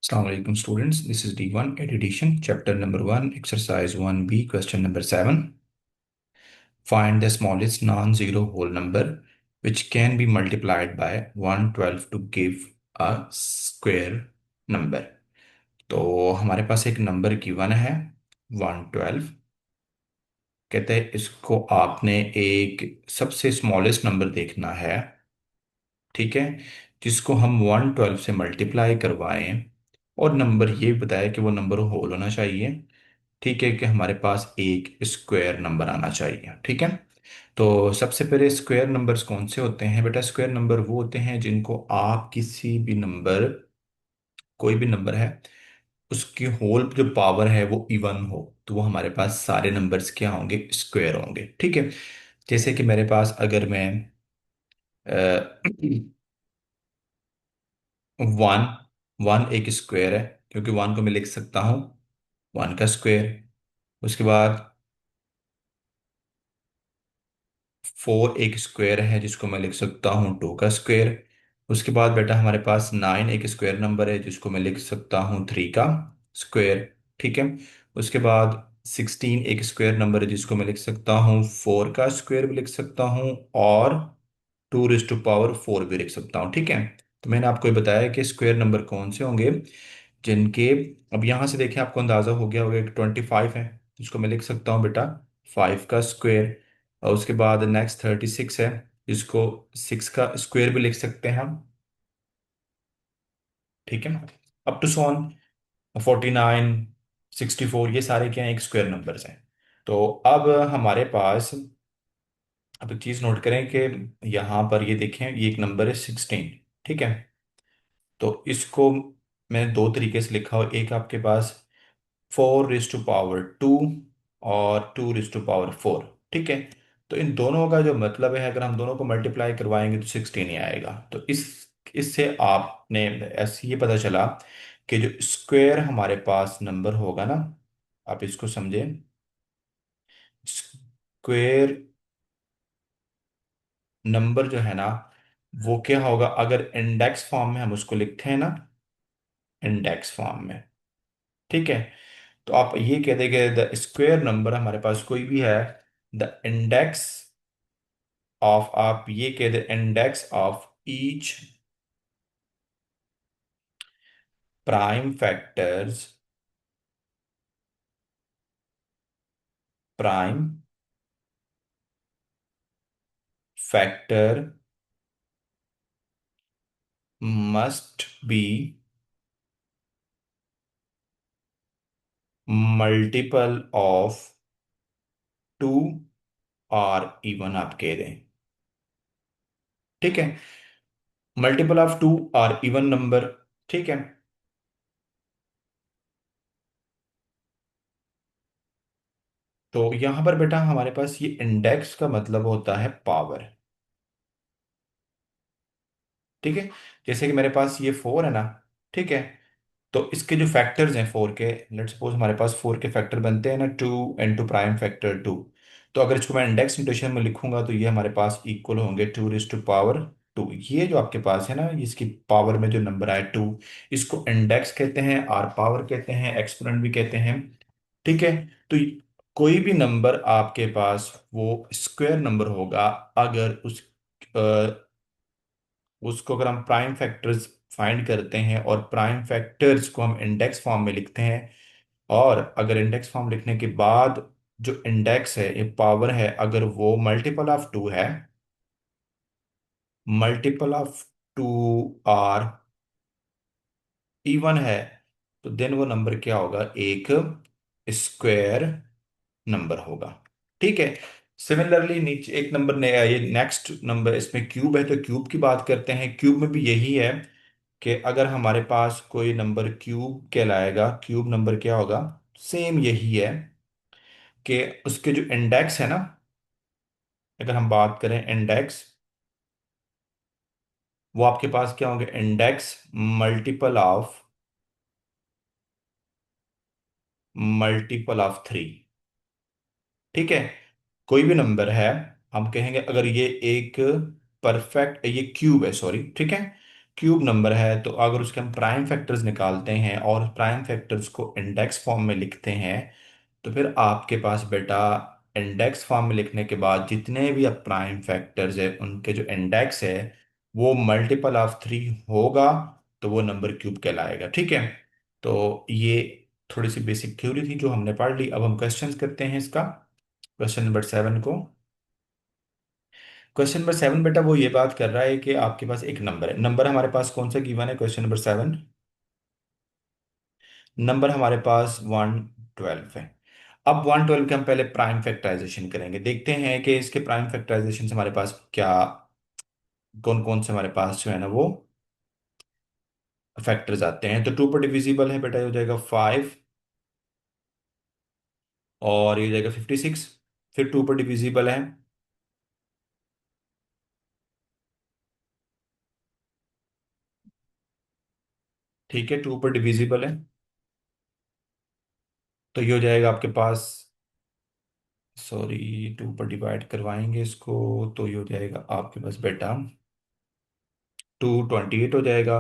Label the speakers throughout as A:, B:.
A: Assalamu alaikum students. This is D1 edition, chapter number 1, exercise 1B, question number 7. Find the smallest non-zero whole number which can be multiplied by 112 to give a square number. तो हमारे पास एक number given है 112। कहते हैं इसको आपने एक सबसे स्मॉलेस्ट नंबर देखना है, ठीक है, जिसको हम 112 से मल्टीप्लाई करवाएं और नंबर ये बताया कि वो नंबर होल होना चाहिए। ठीक है कि हमारे पास एक स्क्वायर नंबर आना चाहिए। ठीक है, तो सबसे पहले स्क्वायर नंबर्स कौन से होते हैं बेटा? स्क्वायर नंबर वो होते हैं जिनको आप किसी भी नंबर, कोई भी नंबर है, उसकी होल जो पावर है वो इवन हो, तो वो हमारे पास सारे नंबर्स क्या होंगे? स्क्वायर होंगे। ठीक है, जैसे कि मेरे पास अगर मैं 1, 1 एक स्क्वायर है क्योंकि 1 को मैं लिख सकता हूँ 1 का स्क्वायर। उसके बाद 4 एक स्क्वायर है जिसको मैं लिख सकता हूँ 2 का स्क्वायर। उसके बाद बेटा हमारे पास 9 एक स्क्वायर नंबर है जिसको मैं लिख सकता हूँ 3 का स्क्वायर। ठीक है, उसके बाद 16 एक स्क्वायर नंबर है जिसको मैं लिख सकता हूँ 4 का स्क्वायर भी लिख सकता हूँ, और 2 रेज़ टू पावर 4 भी लिख सकता हूँ। ठीक है, तो मैंने आपको ये बताया कि स्क्वायर नंबर कौन से होंगे जिनके, अब यहाँ से देखें आपको अंदाजा हो गया होगा कि 25 है जिसको मैं लिख सकता हूँ बेटा 5 का स्क्वायर। और उसके बाद नेक्स्ट 36 है जिसको 6 का स्क्वायर भी लिख सकते हैं हम। ठीक है, अप टू सोन 49, 64, ये सारे क्या हैं? एक स्क्वायर नंबर्स हैं। तो अब हमारे पास, अब एक चीज नोट करें कि यहाँ पर ये देखें, ये एक नंबर है 16। ठीक है, तो इसको मैंने दो तरीके से लिखा हो, एक आपके पास 4 रेज़ टू पावर 2 और 2 रेज़ टू पावर 4। ठीक है, तो इन दोनों का जो मतलब है, अगर हम दोनों को मल्टीप्लाई करवाएंगे तो 16 ही आएगा। तो इस इससे आपने ऐसे ये पता चला कि जो स्क्वायर हमारे पास नंबर होगा ना, आप इसको समझें, स्क्वायर नंबर जो है ना वो क्या होगा? अगर इंडेक्स फॉर्म में हम उसको लिखते हैं ना, इंडेक्स फॉर्म में, ठीक है, तो आप ये कह देंगे द स्क्वायर नंबर हमारे पास कोई भी है, द इंडेक्स ऑफ, आप ये कह दे index of each prime factors, prime factor must be multiple of 2 और इवन, आप कह दें। ठीक है, मल्टीपल ऑफ 2 और इवन नंबर। ठीक है, तो यहां पर बेटा हमारे पास ये इंडेक्स का मतलब होता है पावर। ठीक है, जैसे कि मेरे पास ये 4 है ना, ठीक है, तो इसके जो फैक्टर्स हैं 4 के, लेट्स सपोज हमारे पास 4 के फैक्टर बनते हैं ना, 2 इंटू प्राइम फैक्टर 2। तो अगर इसको मैं इंडेक्स नोटेशन में लिखूंगा तो ये हमारे पास इक्वल होंगे 2 रेज़ टू पावर 2। ये जो आपके पास है ना, इसकी पावर में जो नंबर आए 2, इसको इंडेक्स कहते हैं, आर पावर कहते हैं, एक्सपोनेंट भी कहते हैं। ठीक है, तो कोई भी नंबर आपके पास वो स्क्वायर नंबर होगा अगर उसको अगर हम प्राइम फैक्टर्स फाइंड करते हैं और प्राइम फैक्टर्स को हम इंडेक्स फॉर्म में लिखते हैं, और अगर इंडेक्स फॉर्म लिखने के बाद जो इंडेक्स है, ये पावर है, अगर वो मल्टीपल ऑफ 2 है, मल्टीपल ऑफ 2 और इवन है, तो देन वो नंबर क्या होगा? एक स्क्वायर नंबर होगा। ठीक है, सिमिलरली नीचे एक नंबर नया, ये नेक्स्ट नंबर, इसमें क्यूब है, तो क्यूब की बात करते हैं। क्यूब में भी यही है कि अगर हमारे पास कोई नंबर क्यूब कहलाएगा, क्यूब नंबर क्या होगा? सेम यही है कि उसके जो इंडेक्स है ना, अगर हम बात करें इंडेक्स, वो आपके पास क्या होंगे? Index multiple of, multiple of 3। ठीक है, कोई भी नंबर है, हम कहेंगे अगर ये एक परफेक्ट, ये क्यूब है, सॉरी, ठीक है, क्यूब नंबर है, तो अगर उसके हम प्राइम फैक्टर्स निकालते हैं और प्राइम फैक्टर्स को इंडेक्स फॉर्म में लिखते हैं, तो फिर आपके पास बेटा इंडेक्स फॉर्म में लिखने के बाद जितने भी अब प्राइम फैक्टर्स है उनके जो इंडेक्स है वो मल्टीपल ऑफ 3 होगा, तो वो नंबर क्यूब कहलाएगा। ठीक है, तो ये थोड़ी सी बेसिक थ्योरी थी जो हमने पढ़ ली। अब हम क्वेश्चंस करते हैं इसका, क्वेश्चन नंबर 7 को। क्वेश्चन नंबर 7 बेटा वो ये बात कर रहा है कि आपके पास एक नंबर है। नंबर हमारे पास कौन सा गिवन है क्वेश्चन नंबर 7? नंबर हमारे पास 112 है। अब 112 के हम पहले प्राइम फैक्टराइजेशन करेंगे, देखते हैं कि इसके प्राइम फैक्टराइजेशन से हमारे पास क्या, कौन कौन से हमारे पास जो है ना वो फैक्टर्स आते हैं। तो 2 पर डिविजिबल है बेटा, ये हो जाएगा 5, और ये हो जाएगा 56। फिर 2 पर डिविजिबल है, ठीक है, 2 पर डिविजिबल है, तो ये हो जाएगा आपके पास, सॉरी 2 पर डिवाइड करवाएंगे इसको, तो ये हो जाएगा आपके पास बेटा 228 हो जाएगा।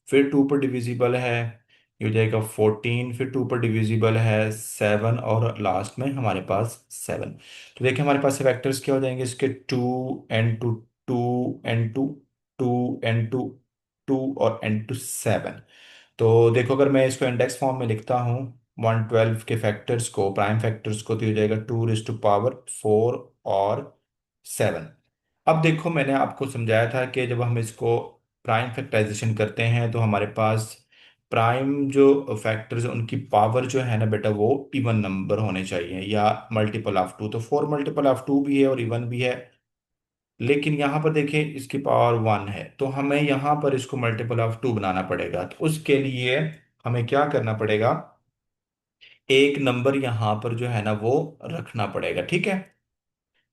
A: फिर 2 पर डिविजिबल है, ये हो जाएगा 14। फिर 2 पर डिविजिबल है 7, और लास्ट में हमारे पास 7। तो देखिए हमारे पास वेक्टर्स क्या हो जाएंगे इसके, 2 n2, 2 n2, 2 n2, 2 और n2 7। तो देखो अगर मैं इसको इंडेक्स फॉर्म में लिखता हूँ 112 के फैक्टर्स को, प्राइम फैक्टर्स को, तो ये हो जाएगा 2 टू पावर 4 और 7। अब देखो मैंने आपको समझाया था कि जब हम इसको प्राइम फैक्टराइजेशन करते हैं तो हमारे पास प्राइम जो फैक्टर्स उनकी पावर जो है ना बेटा वो इवन नंबर होने चाहिए या मल्टीपल ऑफ 2। तो 4 मल्टीपल ऑफ 2 भी है और इवन भी है, लेकिन यहाँ पर देखें इसकी पावर 1 है, तो हमें यहाँ पर इसको मल्टीपल ऑफ 2 बनाना पड़ेगा। तो उसके लिए हमें क्या करना पड़ेगा, एक नंबर यहाँ पर जो है ना वो रखना पड़ेगा। ठीक है,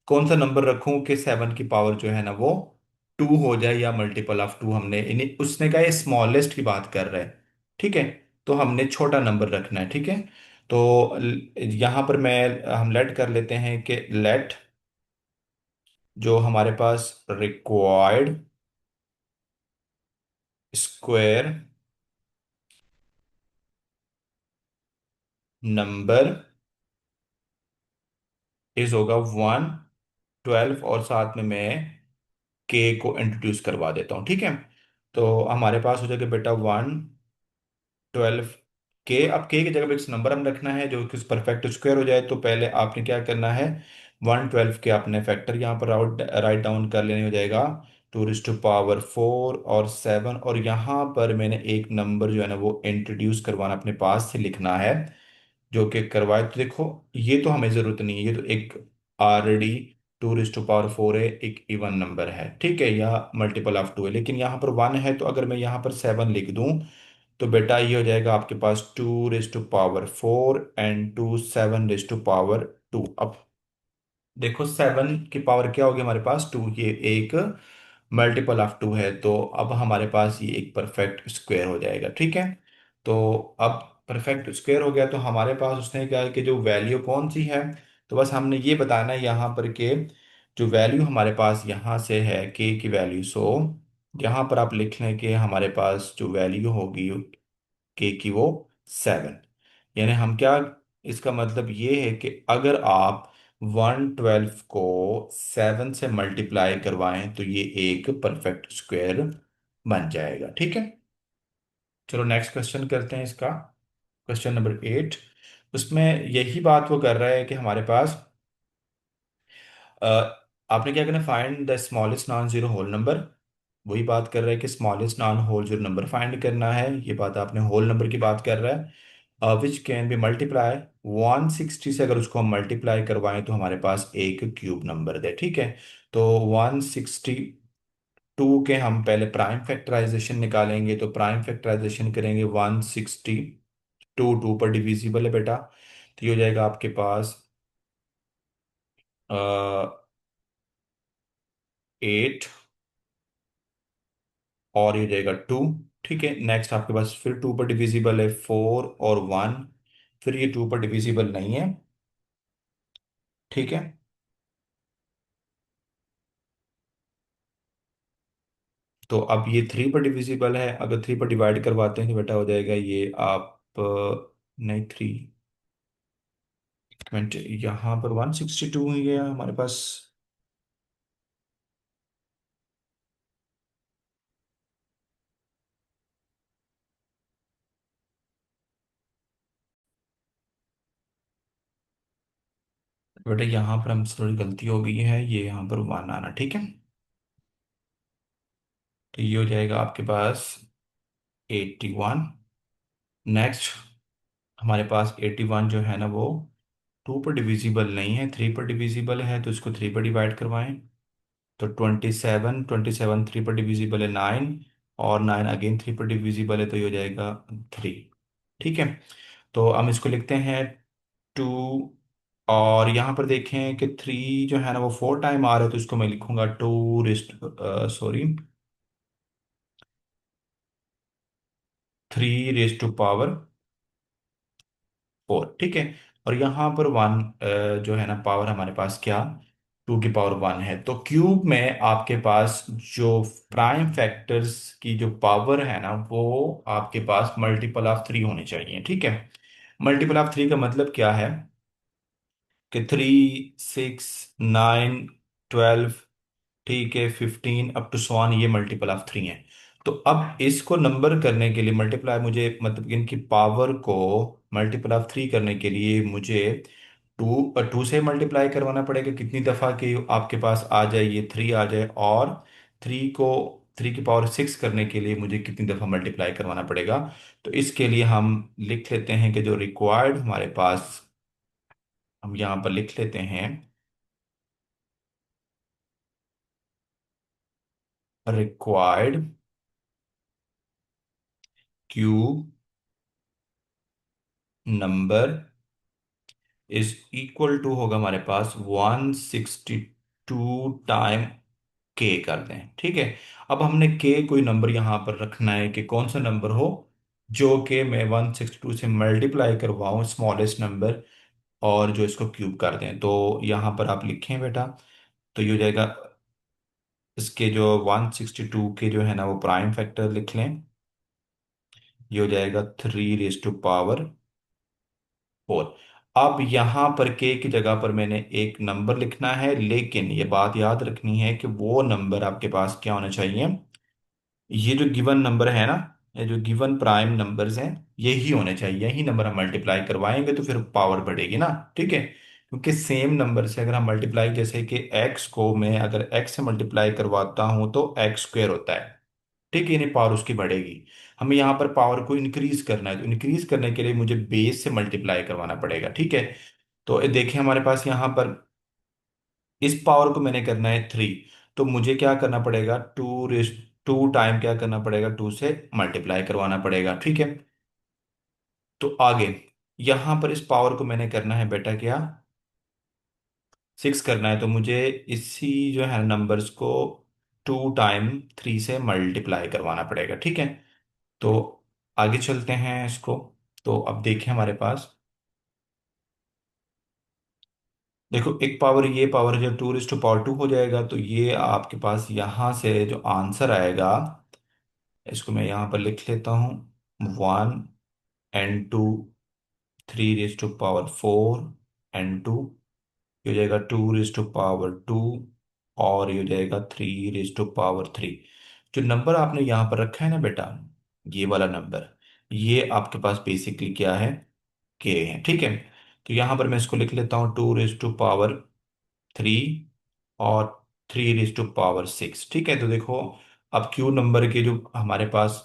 A: कौन सा नंबर रखूं कि 7 की पावर जो है ना वो 2 हो जाए या मल्टीपल ऑफ 2, हमने इन्हें उसने कहा ये स्मॉलेस्ट की बात कर रहे हैं। ठीक है, तो हमने छोटा नंबर रखना है। ठीक है, तो यहाँ पर मैं हम लेट कर लेते हैं कि लेट जो हमारे पास रिक्वायर्ड स्क्वायर नंबर इज होगा 112, और साथ में मैं के को इंट्रोड्यूस करवा देता हूँ। ठीक है, तो हमारे पास हो जाएगा बेटा 112 के। अब के की जगह पे एक नंबर हम रखना है जो कि परफेक्ट स्क्वायर हो जाए, तो पहले आपने क्या करना है, 112 के अपने फैक्टर यहाँ पर राइट डाउन कर लेने, हो जाएगा 2 टू पावर 4 और 7, और यहाँ पर मैंने एक नंबर जो है ना वो इंट्रोड्यूस करवाना अपने पास से लिखना है, जो कि करवाए। तो देखो ये तो हमें जरूरत नहीं है, ये तो एक ऑलरेडी 2 टू पावर 4 है, एक इवन नंबर है। ठीक है, या मल्टीपल ऑफ 2 है, लेकिन यहाँ पर 1 है, तो अगर मैं यहाँ पर 7 लिख दूं तो बेटा ये हो जाएगा आपके पास 2 to power 4 and 7 to power 2। अब देखो 7 की पावर क्या होगी हमारे पास 2, ये एक मल्टीपल ऑफ 2 है, तो अब हमारे पास ये एक परफेक्ट स्क्वायर हो जाएगा। ठीक है, तो अब परफेक्ट स्क्वायर हो गया, तो हमारे पास उसने क्या है कि जो वैल्यू कौन सी है, तो बस हमने ये बताना है यहाँ पर के जो वैल्यू हमारे पास यहाँ से है के की वैल्यू, सो यहाँ पर आप लिख लें कि हमारे पास जो वैल्यू होगी के की वो 7। यानी हम क्या, इसका मतलब ये है कि अगर आप 112 को 7 से मल्टीप्लाई करवाएं तो ये एक परफेक्ट स्क्वायर बन जाएगा। ठीक है, चलो नेक्स्ट क्वेश्चन करते हैं इसका, क्वेश्चन नंबर 8। उसमें यही बात वो कर रहा है कि हमारे पास अ, आपने क्या करना, find the smallest non zero whole number. वही बात कर रहा है कि smallest non whole zero number find करना है, ये बात आपने होल नंबर की बात कर रहा है, विच कैन बी मल्टीप्लाई 160 से। अगर उसको हम मल्टीप्लाई करवाएं तो हमारे पास एक क्यूब नंबर दे। ठीक है, तो 162 के हम पहले प्राइम फैक्टराइजेशन निकालेंगे, तो प्राइम फैक्टराइजेशन करेंगे 162, 2 पर डिविजिबल है बेटा, तो ये हो जाएगा आपके पास 8, और ये हो जाएगा 2। ठीक है, नेक्स्ट आपके पास फिर 2 पर डिविजिबल है 4 और 1, फिर ये 2 पर डिविजिबल नहीं है। ठीक है, तो अब ये 3 पर डिविजिबल है, अगर 3 पर डिवाइड करवाते हैं तो बेटा हो जाएगा ये आप नहीं 3 मिनट, यहाँ पर 162 ही गया हमारे पास। बेटा यहाँ पर हमसे थोड़ी गलती हो गई है, ये यहाँ पर 1 आना, ठीक है। तो ये हो जाएगा आपके पास 81। नेक्स्ट हमारे पास 81 जो है ना वो 2 पर डिविजिबल नहीं है, 3 पर डिविजिबल है, तो इसको 3 पर डिवाइड करवाएं। तो 27, 27 3 पर डिविजिबल है 9, और 9 अगेन 3 पर डिविजिबल है, तो ये हो जाएगा 3, ठीक है। तो हम इसको लिखते हैं 2, और यहाँ पर देखें कि 3 जो है ना वो 4 टाइम आ रहा है, तो इसको मैं लिखूंगा 2 raised, sorry 3 raised to power 4, ठीक है। और यहाँ पर 1 जो है ना पावर हमारे पास क्या, 2 की पावर 1 है, तो क्यूब में आपके पास जो प्राइम फैक्टर्स की जो पावर है ना वो आपके पास मल्टीपल ऑफ 3 होने चाहिए, ठीक है। मल्टीपल ऑफ 3 का मतलब क्या है कि 3, 6, 9, 12, ठीक है, 15 अप टू सो ऑन, ये मल्टीपल ऑफ 3 है। तो अब इसको नंबर करने के लिए मल्टीप्लाई, मुझे मतलब इनकी पावर को मल्टीपल ऑफ 3 करने के लिए मुझे 2 से मल्टीप्लाई करवाना पड़ेगा, कितनी दफ़ा कि आपके पास आ जाए ये 3 आ जाए, और 3 की पावर 6 करने के लिए मुझे कितनी दफ़ा मल्टीप्लाई करवाना पड़ेगा। तो इसके लिए हम लिख लेते हैं कि जो रिक्वायर्ड हमारे पास, हम यहाँ पर लिख लेते हैं required cube number is equal to होगा हमारे पास 162 टाइम के कर दें, ठीक है। अब हमने के कोई नंबर यहां पर रखना है कि कौन सा नंबर हो जो कि मैं 162 से मल्टीप्लाई करवाऊं स्मॉलेस्ट नंबर, और जो इसको क्यूब कर दें। तो यहां पर आप लिखें बेटा, तो ये हो जाएगा इसके जो 162 के जो है ना वो प्राइम फैक्टर लिख लें, ये हो जाएगा 3 रेज टू पावर 4। अब यहां पर के की जगह पर मैंने एक नंबर लिखना है, लेकिन ये बात याद रखनी है कि वो नंबर आपके पास क्या होना चाहिए, ये जो गिवन नंबर है ना, ये जो गिवन प्राइम नंबर्स हैं यही होने चाहिए, यही नंबर हम मल्टीप्लाई करवाएंगे तो फिर पावर बढ़ेगी ना, ठीक है। क्योंकि सेम नंबर से अगर हम मल्टीप्लाई, जैसे कि एक्स को मैं अगर एक्स से मल्टीप्लाई करवाता हूं तो एक्स स्क्वेयर होता है, ठीक है, यानी पावर उसकी बढ़ेगी। हमें यहाँ पर पावर को इंक्रीज करना है, तो इंक्रीज करने के लिए मुझे बेस से मल्टीप्लाई करवाना पड़ेगा, ठीक है। तो देखिए हमारे पास यहाँ पर इस पावर को मैंने करना है 3, तो मुझे क्या करना पड़ेगा, 2 टाइम क्या करना पड़ेगा, 2 से मल्टीप्लाई करवाना पड़ेगा, ठीक है। तो आगे यहां पर इस पावर को मैंने करना है बेटा क्या, 6 करना है, तो मुझे इसी जो है नंबर्स को 2 टाइम 3 से मल्टीप्लाई करवाना पड़ेगा, ठीक है। तो आगे चलते हैं इसको। तो अब देखिए हमारे पास, देखो एक पावर, ये पावर जब 2 रेज टू पावर 2 हो जाएगा, तो ये आपके पास यहाँ से जो आंसर आएगा, इसको मैं यहाँ पर लिख लेता हूँ, 1 and 2, 3 raise to power 4 and 2, ये हो जाएगा 2 रेज टू पावर 2, और ये हो जाएगा 3 रेज टू पावर 3। जो नंबर आपने यहाँ पर रखा है ना बेटा, ये वाला नंबर, ये आपके पास बेसिकली क्या है, के है, ठीक है। तो यहाँ पर मैं इसको लिख लेता हूँ 2 रेज टू पावर 3 और 3 रेज टू पावर 6, ठीक है। तो देखो अब क्यू नंबर के जो हमारे पास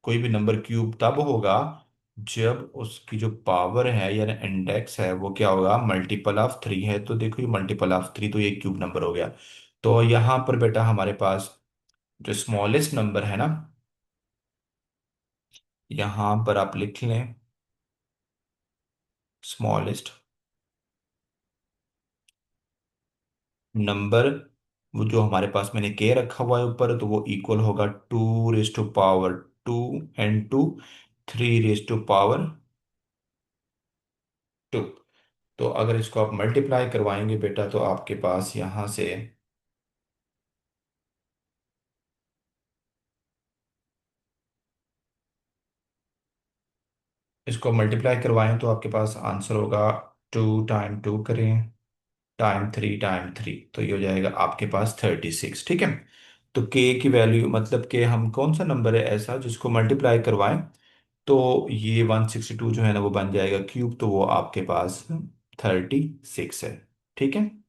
A: कोई भी नंबर क्यूब तब होगा जब उसकी जो पावर है या इंडेक्स है वो क्या होगा, मल्टीपल ऑफ 3 है। तो देखो ये मल्टीपल ऑफ 3, तो ये क्यूब नंबर हो गया। तो यहाँ पर बेटा हमारे पास जो स्मॉलेस्ट नंबर है ना, यहाँ पर आप लिख लें स्मॉलेस्ट नंबर, वो जो हमारे पास मैंने के रखा हुआ है ऊपर, तो वो इक्वल होगा 2 raise to power 2 and 2, 3 raise to power 2। तो अगर इसको आप मल्टीप्लाई करवाएंगे बेटा, तो आपके पास यहाँ से इसको मल्टीप्लाई करवाएं तो आपके पास आंसर होगा, 2 टाइम 2 करें टाइम 3 टाइम 3, तो ये हो जाएगा आपके पास 36। ठीक है। तो के की वैल्यू मतलब कि हम कौन सा नंबर है ऐसा जिसको मल्टीप्लाई करवाएं तो ये 162 जो है ना वो बन जाएगा क्यूब, तो वो आपके पास 36 है। ठीक है।